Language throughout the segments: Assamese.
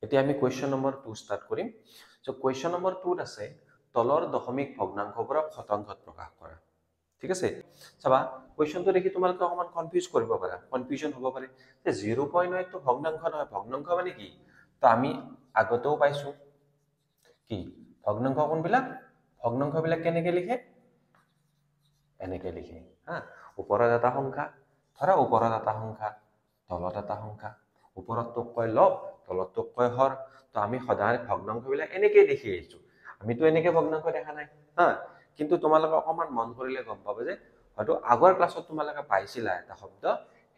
এতিয়া আমি কুৱেশ্যন নম্বৰ 2 ষ্টাৰ্ট কৰিম। চ' কুৱেশ্যন নম্বৰ 2ত আছে তলৰ দশমিক ভগ্নাংশবোৰক শতাংশত প্ৰকাশ কৰা। ঠিক আছে, চাবা কুৱেশ্যনটো দেখি তোমালোকে অকণমান কনফিউজ কৰিব পাৰা, কনফিউজন হ'ব পাৰে যে 0.8 টো ভগ্নাংশ নহয়, ভগ্নাংশ মানে কি? তো আমি আগতেও পাইছো কি ভগ্নাংশ কোনবিলাক? ভগ্নাংশবিলাক কেনেকৈ লিখে? এনেকৈ লিখে হা, ওপৰত এটা সংখ্যা, ধৰা ওপৰত এটা সংখ্যা, তলত এটা সংখ্যা, ওপৰতটোক কয় লব, তলতটোক কয় হৰ। তো আমি সদায় ভগ্নাংশবিলাক এনেকৈ দেখি আহিছো, আমিতো এনেকৈ ভগ্নাংশ দেখা নাই হা। কিন্তু তোমালোকে অকণমান মন কৰিলে গম পাব যে হয়তো আগৰ ক্লাছত তোমালোকে পাইছিলা এটা শব্দ,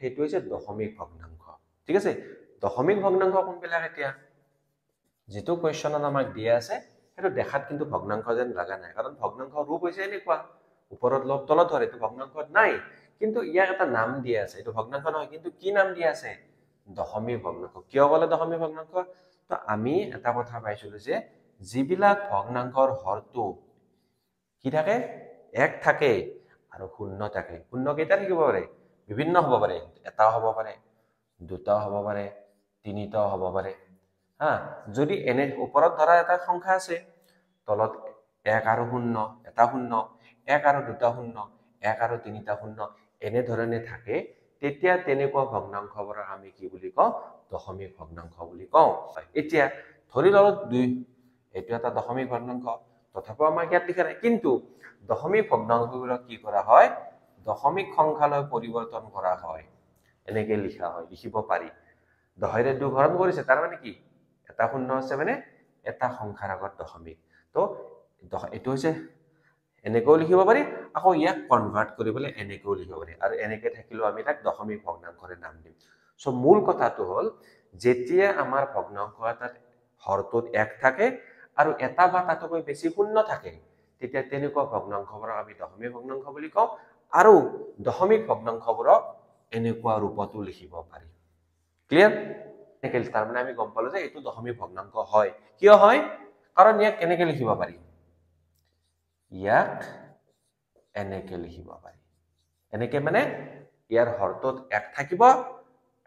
সেইটো হৈছে দশমিক ভগ্নাংশ। ঠিক আছে, দশমিক ভগ্নাংশ কোনবিলাক? এতিয়া যিটো কুৱেশ্যনত আমাক দিয়া আছে সেইটো দেখাত কিন্তু ভগ্নাংশ যেন লগা নাই, কাৰণ ভগ্নাংশ ৰূপ হৈছে এনেকুৱা, ওপৰত লব তলত হৰ, এইটো ভগ্নাংশত নাই। কিন্তু ইয়াক এটা নাম দিয়া আছে, এইটো ভগ্নাংশ নহয়, কিন্তু কি নাম দিয়া আছে? দশমিক ভগ্নাংশ। কিয় ক'লে দশমিক ভগ্নাংশ? তো আমি এটা কথা পাইছিলো যে যিবিলাক ভগ্নাংশৰ হৰটো কি থাকে? 1 থাকে আৰু 0 থাকে। 0 কেইটা থাকিব পাৰে? বিভিন্ন হ'ব পাৰে, এটাও হ'ব পাৰে, দুটাও হ'ব পাৰে, তিনিটাও হ'ব পাৰে হা। যদি এনে ওপৰত ধৰা এটা সংখ্যা আছে, তলত 1 আৰু 0, এটা 0, 1 আৰু দুটা 0, 1 আৰু তিনিটা 0, এনেধৰণে থাকে, তেতিয়া তেনেকুৱা ভগ্নাংশবোৰক আমি কি বুলি কওঁ? দশমিক ভগ্নাংশ বুলি কওঁ। এতিয়া ধৰি লওক 2, এইটো এটা দশমিক ভগ্নাংশ, তথাপিও আমাক ইয়াত লিখা নাই। কিন্তু দশমিক ভগ্নাংশবোৰক কি কৰা হয়? দশমিক সংখ্যালৈ পৰিৱৰ্তন কৰা হয়, এনেকৈ লিখা হয়, লিখিব পাৰি। 10ৰে 2 হৰণ কৰিছে, তাৰ মানে কি? এটা 0 আছে মানে এটা সংখ্যাৰ আগত দশমিক। তো এইটো হৈছে এনেকৈও লিখিব পাৰি, আকৌ ইয়াক কনভাৰ্ট কৰিবলৈ এনেকৈও লিখিব পাৰি, আৰু এনেকৈ থাকিলেও আমি তাক দশমিক ভগ্নাংশৰে নাম দিম। চ' মূল কথাটো হ'ল যেতিয়া আমাৰ ভগ্নাংশ এটাত হৰটোত 1 থাকে আৰু এটা বা তাতকৈ বেছি 0 থাকে, তেতিয়া তেনেকুৱা ভগ্নাংশবোৰক আমি দশমিক ভগ্নাংশ বুলি কওঁ। আৰু দশমিক ভগ্নাংশবোৰক এনেকুৱা ৰূপতো লিখিব পাৰি। ক্লিয়াৰ? তাৰমানে আমি গম পালো যে এইটো দশমিক ভগ্নাংশ হয়। কিয় হয়? কাৰণ ইয়াক কেনেকৈ লিখিব পাৰি? ইয়াক এনেকৈ লিখিব পাৰি। এনেকৈ মানে ইয়াৰ হৰটোত 1 থাকিব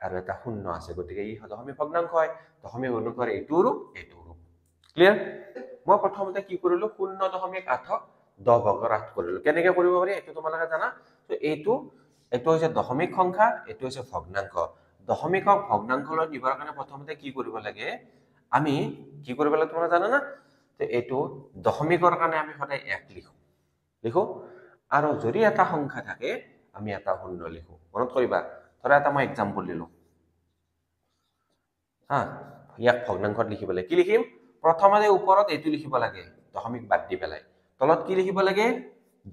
আৰু এটা 0 আছে, গতিকে ই দশমিক ভগ্নাংশ হয়। দশমিক ভগ্নাংশৰ এইটো ৰূপ, এইটো ৰূপ। ক্লিয়াৰ? মই প্ৰথমতে কি কৰিলো? 0.8ক 10 ভাগৰ 8 কৰিলো। কেনেকৈ কৰিব পাৰি এইটো তোমালোকে জানা। তো এইটো হৈছে দশমিক সংখ্যা, এইটো হৈছে ভগ্নাংশ। দশমিকক ভগ্নাংশলৈ নিবৰ কাৰণে প্ৰথমতে কি কৰিব লাগে? আমি কি কৰিব লাগে তোমালোকে জানা না? তো এইটো দশমিকৰ কাৰণে আমি সদায় 1 লিখো, আৰু যদি এটা সংখ্যা থাকে আমি এটা 0 লিখো। মনত কৰিবা, ধৰা এটা মই এক্সাম্পল দিলো হা, ইয়াক ভগ্নাংশত লিখিবলৈ কি লিখিম? প্ৰথমতে ওপৰত এইটো লিখিব লাগে, দশমিক বাদ দি পেলাই। তলত কি লিখিব লাগে?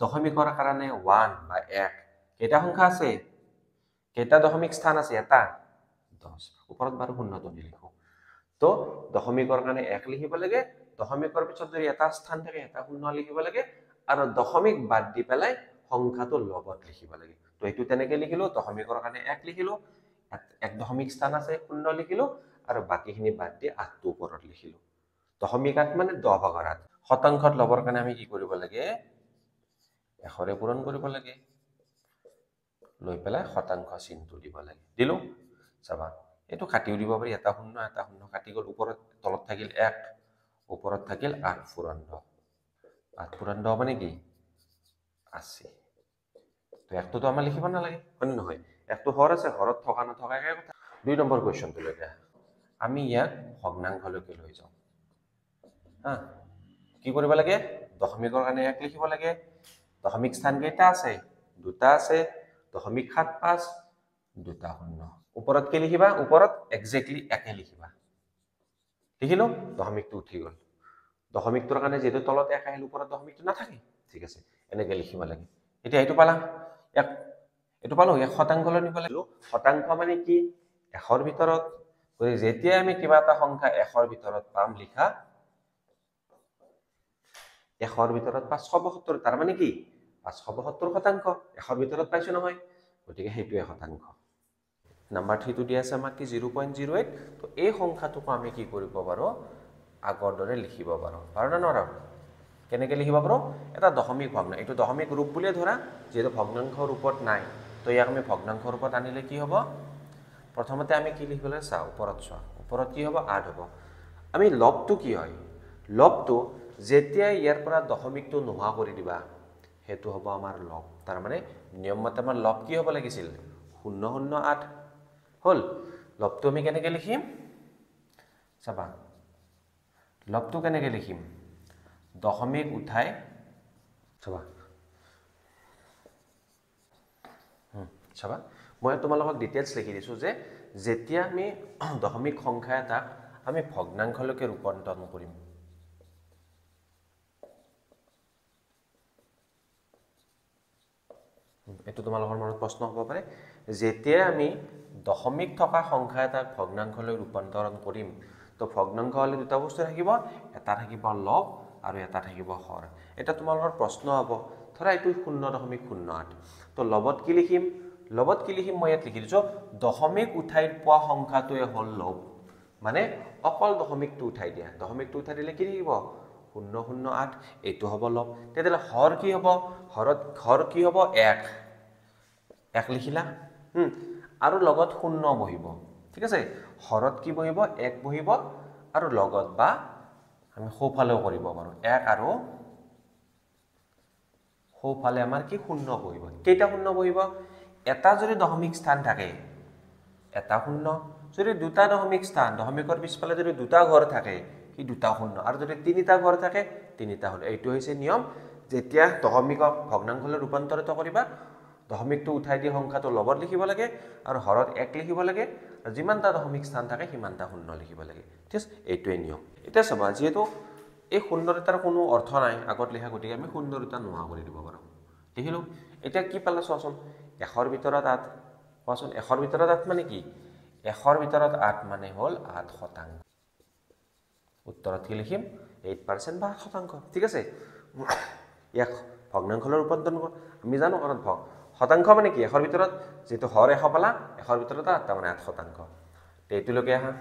দশমিকৰ কাৰণে 1 বা 1। কেইটা সংখ্যা আছে? কেইটা দশমিক স্থান আছে? এটা, 10। ওপৰত বাৰু 0টো নিলিখো। তো দশমিকৰ কাৰণে 1 লিখিব লাগে, দশমিকৰ পিছত যদি এটা স্থান থাকে এটা 0 লিখিব লাগে, আৰু দশমিক বাদ দি পেলাই সংখ্যাটো লগত লিখিব লাগে। তো এইটো তেনেকৈ লিখিলো, দশমিকৰ কাৰণে 1 লিখিলো, 1 দশমিক স্থান আছে 0 লিখিলো, আৰু বাকীখিনি বাদ দি 8টো ওপৰত লিখিলো। দশমিক 8 মানে 10 ভাগৰ 8। শতাংশত ল'বৰ কাৰণে আমি কি কৰিব লাগে? 100ৰে পূৰণ কৰিব লাগে, লৈ পেলাই শতাংশ চিনটো দিব লাগে। দিলো, চাবা এইটো কাটিও দিব পাৰি, এটা 0 এটা 0 কাটি গ'ল। ওপৰত তলত থাকিল 1, ওপৰত থাকিল 8 পূৰণ 10। 8 পূৰণ 10 মানে কি? 80। তো 1টোতো আমাৰ লিখিব নালাগে, হয়নে নহয়? 1টো হৰ আছে, হৰত থকা নথকা একে কথা। 2 নম্বৰ কুৱেশ্যনটো লৈ যা, আমি ইয়াক ভগ্নাংশলৈকে লৈ যাওঁ হা। কি কৰিব লাগে? দশমিকৰ কাৰণে 1 লিখিব লাগে, দশমিক স্থান কেইটা আছে? 2টা আছে, দশমিক 75, 2টা 0। ওপৰত কি লিখিবা? ওপৰত একজেক্টলি 1 লিখিবা। লিখিলো, দশমিকটো উঠি গ'ল। দশমিকটোৰ কাৰণে যিহেতু তলত 1 আহিল, ওপৰত দশমিকটো নাথাকে। ঠিক আছে, এনেকৈ লিখিব লাগে। এতিয়া এইটো পালা, এইটো পালো, ইয়াক শতাংশলৈ নিব লাগিব। শতাংশ মানে কি? 100ৰ ভিতৰত। গতিকে যেতিয়াই আমি কিবা এটা সংখ্যা 100ৰ ভিতৰত পাম লিখা, 100ৰ ভিতৰত 572, তাৰ মানে কি? 572 শতাংশ। 100ৰ ভিতৰত পাইছো নহয়, গতিকে সেইটোৱে শতাংশ। নাম্বাৰ 3টো দিয়া আছে আমাক কি? 0.08। তো এই সংখ্যাটোকো আমি কি কৰিব পাৰোঁ? আগৰ দৰে লিখিব পাৰোঁ। পাৰোঁ নে নোৱাৰোঁ? কেনেকৈ লিখিব পাৰোঁ? এটা দশমিক ভগ্নাংশ, এইটো দশমিক ৰূপ বুলিয়ে ধৰা, যিহেতু ভগ্নাংশ ৰূপত নাই। তো ইয়াক আমি ভগ্নাংশ ৰূপত আনিলে কি হ'ব? প্ৰথমতে আমি কি লিখিবলৈ চাওঁ? ওপৰত চোৱা, ওপৰত কি হ'ব? 8 হ'ব। আমি লবটো কি হয় লবটো যেতিয়া ইয়াৰ পৰা দশমিকটো নোহোৱা কৰি দিবা হেতু হ'ব আমাৰ লব তাৰ মানে নিয়ম মতে আমাৰ লব কি হ'ব লাগিছিল 008 হল লবটো আমি কেনেকৈ লিখিম চাবা লবটো কেনেকৈ লিখিম দশমিক উঠাই চাবা চাবা মই তোমালোকক ডিটেইলছ লিখি দিছোঁ যে যেতিয়া আমি দশমিক সংখ্যা এটাক আমি ভগ্নাংশলৈকে ৰূপান্তৰণ কৰিম এটো তোমালোকৰ মনত প্ৰশ্ন হ'ব পাৰে যেতিয়া আমি দশমিক থকা সংখ্যা এটাক ভগ্নাংশলৈ ৰূপান্তৰণ কৰিম তো ভগ্নাংশ হলে দুটা বস্তু থাকিব এটা থাকিব লব আৰু এটা থাকিব হৰ এটা তোমালোকৰ প্ৰশ্ন হ'ব ধৰা এইটো 0.08 তো লবত কি লিখিম মই ইয়াত লিখি দিছো দশমিক উঠাই পোৱা সংখ্যাটোৱে হল লব মানে অকল দশমিকটো উঠাই দিয়া দশমিকটো উঠাই দিলে কি থাকিব 008 এইটো হ'ব লব তেতিয়ালে হৰ কি হ'ব হৰ কি হ'ব 1 লিখিলা আৰু লগত 0 বহিব ঠিক আছে হৰত কি বহিব 1 বহিব আৰু লগত বা আমি সোঁফালেও কৰিব পাৰো 1 আৰু সোঁফালে আমাৰ কি 0 বহিব কেইটা 0 বহিব এটা যদি দশমিক স্থান থাকে এটা 0 যদি দুটা দশমিক স্থান দশমিকৰ পিছফালে যদি দুটা ঘৰ থাকে কি দুটা 0 আৰু যদি তিনিটা ঘৰ থাকে তিনিটা হল এইটো হৈছে নিয়ম যেতিয়া দশমিকক ভগ্নাংশলৈ ৰূপান্তৰিত কৰিবা দশমিকটো উঠাই দি সংখ্যাটো লবত লিখিব লাগে আৰু হৰত 1 লিখিব লাগে আৰু যিমানটা দশমিক স্থান থাকে সিমানটা 0 লিখিব লাগে ঠিক আছে এইটোৱে নিয়ম এতিয়া চাবা যেহেতু এই 0 এটাৰ কোনো অৰ্থ নাই আগত লিখা গতিকে আমি 0 এটা নোহোৱা কৰি দিব পাৰো দেখিলো এতিয়া কি পালা চোৱাচোন 100 ভিতৰত 8 কোৱাচোন 100 ভিতৰত 8 মানে কি 100 ভিতৰত 8 মানে হল 8%। উত্তৰত কি লিখিম 8% বা 8%। ঠিক আছে ইয়াক ভগ্নাংশলৈ ৰূপান্তৰণ কৰ আমি জানো কাৰণ শতাংশ মানে কি 100 ভিতৰত যেটো হৰ 100 পালা 100 ভিতৰত 8 তাৰ মানে 8%। এইটোলৈকে আহা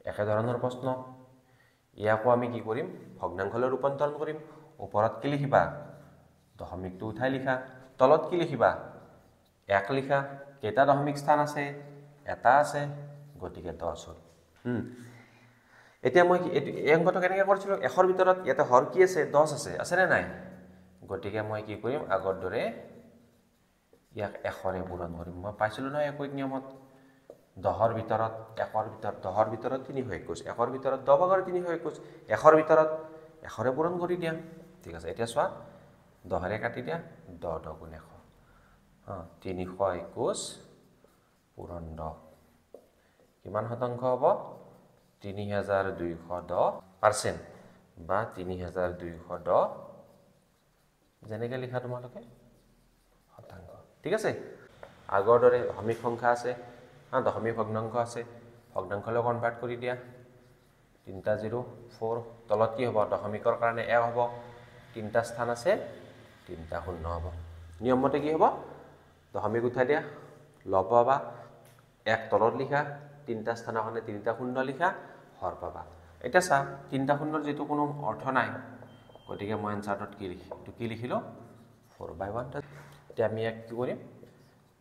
একে ধৰণৰ প্ৰশ্ন ইয়াকো আমি কি কৰিম ভগ্নাংশলৈ ৰূপান্তৰণ কৰিম ওপৰত কি লিখিবা দশমিকটো উঠাই লিখা তলত কি লিখিবা 1 লিখা কেইটা দশমিক স্থান আছে এটা আছে গতিকে 10 হল এতিয়া মই এই অংকটো কেনেকৈ কৰিছিলো 100 ভিতৰত ইয়াতে হৰ কি আছে 10 আছে নে নাই গতিকে মই কি কৰিম আগৰ দৰে ইয়াক 100 ৰে পূৰণ কৰিম মই পাইছিলো না একৈক নিয়মত 10ৰ ভিতৰত 1ৰ ভিতৰত 10ৰ ভিতৰত 321 1ৰ ভিতৰত 10 ভাগৰ 321 1ৰ ভিতৰত 100 ৰে পূৰণ কৰি দিয়া ঠিক আছে এতিয়া চোৱা 10 ৰে কাটি দিয়া 10 10 গুণ 100 321 পূৰণ 10 কিমান শতাংশ হ'ব 3210% বা 3210 যেনেকৈ লিখা তোমালোকে শতাংশ ঠিক আছে আগৰ দৰে দশমিক সংখ্যা আছে দশমিক ভগ্নাংশ আছে ভগ্নাংশলৈ কনভাৰ্ট কৰি দিয়া 304 তলত কি হ'ব দশমিকৰ কাৰণে 1 হ'ব তিনটা স্থান আছে তিনটা 0 হ'ব নিয়ম মতে কি হ'ব দশমিক উঠাই দিয়া লব পাবা 1 তলত লিখা তিনটা স্থানৰ কাৰণে তিনটা 0 লিখা হৰ পাবা এটা চা তিনটা 0ৰ যেটো কোনো অৰ্থ নাই গতিকে মই এনসাৰত কি লিখিলো 4/1 এতিয়া আমি এক কি কৰিম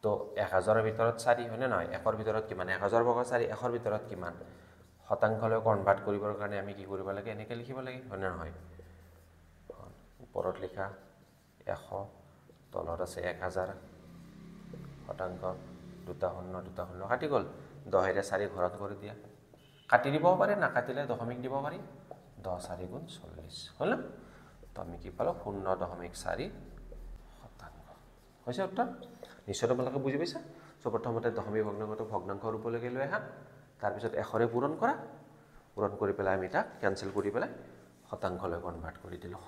তো 1000ৰ ভিতৰত 4 হয়নে নহয় 1ৰ ভিতৰত কিমান 1000 ভাগৰ 4 1ৰ ভিতৰত কিমান শতাংশলৈ কনভাৰ্ট কৰিবৰ কাৰণে আমি কি কৰিব লাগে এনেকৈ লিখিব লাগে হয়নে নহয় ওপৰত লিখা 100 তলত আছে 1000 শতাংশ দুটা 0 কাটি গল 10 ৰে 4 ঘৰত কৰি দিয়া কাটি দিব পাৰে না কাটিলে দশমিক দিব পাৰি 10 4 গুণ 40 হল তো আমি কি পালো 0.4 শতাংশ হৈছে উত্তৰ নিশ্চয় তোমালোকে বুজি পাইছা সো প্ৰথমতে দশমিক ভগ্নাংশটো ভগ্নাংশ ৰূপলৈকে লৈ আহা তাৰ পিছত 100 ৰে পূৰণ কৰি পেলাই আমি এটা কেনসেল কৰি পেলাই শতাংশলৈ কনভাৰ্ট কৰি দিলো